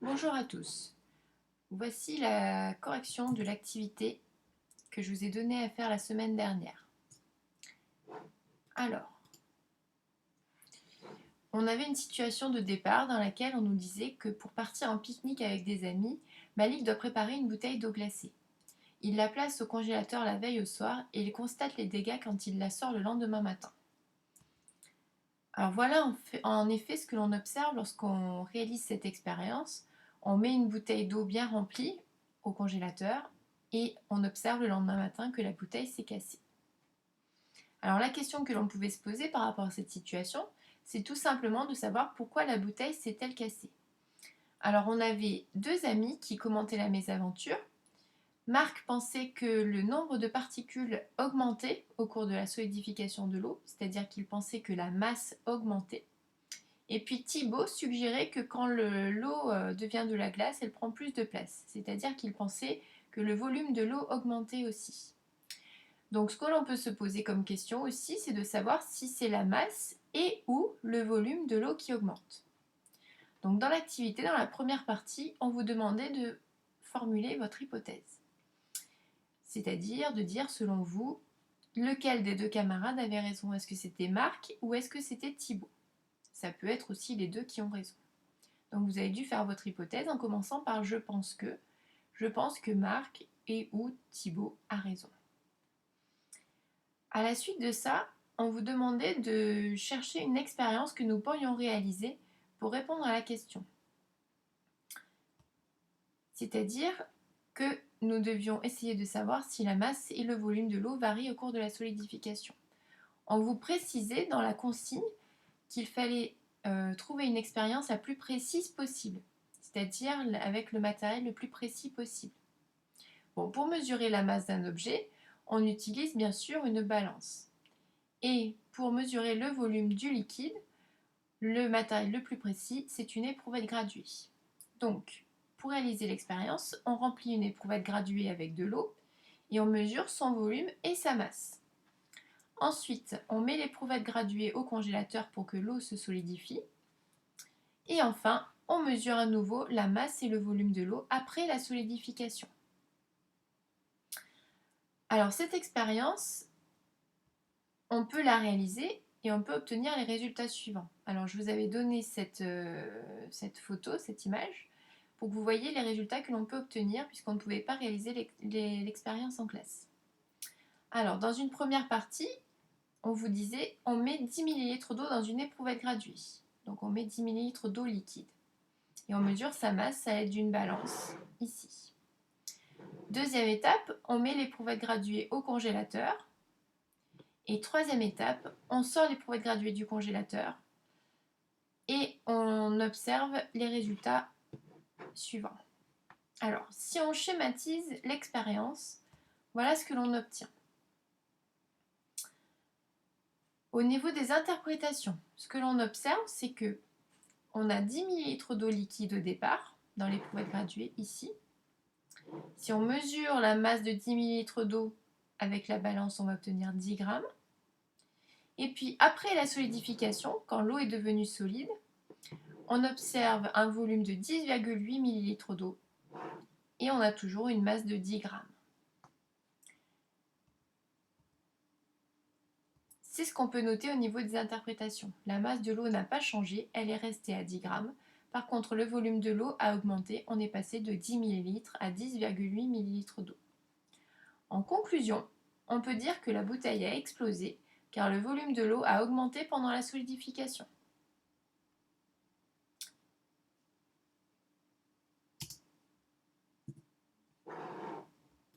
Bonjour à tous. Voici la correction de l'activité que je vous ai donnée à faire la semaine dernière. Alors, on avait une situation de départ dans laquelle on nous disait que pour partir en pique-nique avec des amis, Malik doit préparer une bouteille d'eau glacée. Il la place au congélateur la veille au soir et il constate les dégâts quand il la sort le lendemain matin. Alors voilà en effet ce que l'on observe lorsqu'on réalise cette expérience. On met une bouteille d'eau bien remplie au congélateur et on observe le lendemain matin que la bouteille s'est cassée. Alors la question que l'on pouvait se poser par rapport à cette situation, c'est tout simplement de savoir pourquoi la bouteille s'est-elle cassée. Alors on avait deux amis qui commentaient la mésaventure. Marc pensait que le nombre de particules augmentait au cours de la solidification de l'eau, c'est-à-dire qu'il pensait que la masse augmentait. Et puis Thibaut suggérait que quand l'eau devient de la glace, elle prend plus de place, c'est-à-dire qu'il pensait que le volume de l'eau augmentait aussi. Donc ce que l'on peut se poser comme question aussi, c'est de savoir si c'est la masse et ou le volume de l'eau qui augmente. Donc dans l'activité, dans la première partie, on vous demandait de formuler votre hypothèse. C'est-à-dire de dire selon vous, lequel des deux camarades avait raison. Est-ce que c'était Marc ou est-ce que c'était Thibaut? Ça peut être aussi les deux qui ont raison. Donc vous avez dû faire votre hypothèse en commençant par je pense que Marc et ou Thibaut a raison. À la suite de ça, on vous demandait de chercher une expérience que nous pourrions réaliser pour répondre à la question. C'est-à-dire que nous devions essayer de savoir si la masse et le volume de l'eau varient au cours de la solidification. On vous précisait dans la consigne qu'il fallait trouver une expérience la plus précise possible, c'est-à-dire avec le matériel le plus précis possible. Bon, pour mesurer la masse d'un objet, on utilise bien sûr une balance. Et pour mesurer le volume du liquide, le matériel le plus précis, c'est une éprouvette graduée. Donc, pour réaliser l'expérience, on remplit une éprouvette graduée avec de l'eau et on mesure son volume et sa masse. Ensuite, on met l'éprouvette graduée au congélateur pour que l'eau se solidifie. Et enfin, on mesure à nouveau la masse et le volume de l'eau après la solidification. Alors cette expérience, on peut la réaliser et on peut obtenir les résultats suivants. Alors je vous avais donné cette photo, cette image, pour que vous voyez les résultats que l'on peut obtenir puisqu'on ne pouvait pas réaliser l'expérience en classe. Alors dans une première partie, on vous disait on met 10 ml d'eau dans une éprouvette graduée. Donc on met 10 ml d'eau liquide. Et on mesure sa masse à l'aide d'une balance, ici. Deuxième étape, on met l'éprouvette graduée au congélateur. Et troisième étape, on sort l'éprouvette graduée du congélateur et on observe les résultats suivants. Alors, si on schématise l'expérience, voilà ce que l'on obtient. Au niveau des interprétations, ce que l'on observe, c'est que on a 10 ml d'eau liquide au départ, dans l'éprouvette graduée, ici. Si on mesure la masse de 10 ml d'eau avec la balance, on va obtenir 10 grammes. Et puis après la solidification, quand l'eau est devenue solide, on observe un volume de 10,8 ml d'eau et on a toujours une masse de 10 grammes. C'est ce qu'on peut noter au niveau des interprétations. La masse de l'eau n'a pas changé, elle est restée à 10 grammes. Par contre, le volume de l'eau a augmenté, on est passé de 10 ml à 10,8 ml d'eau. En conclusion, on peut dire que la bouteille a explosé car le volume de l'eau a augmenté pendant la solidification.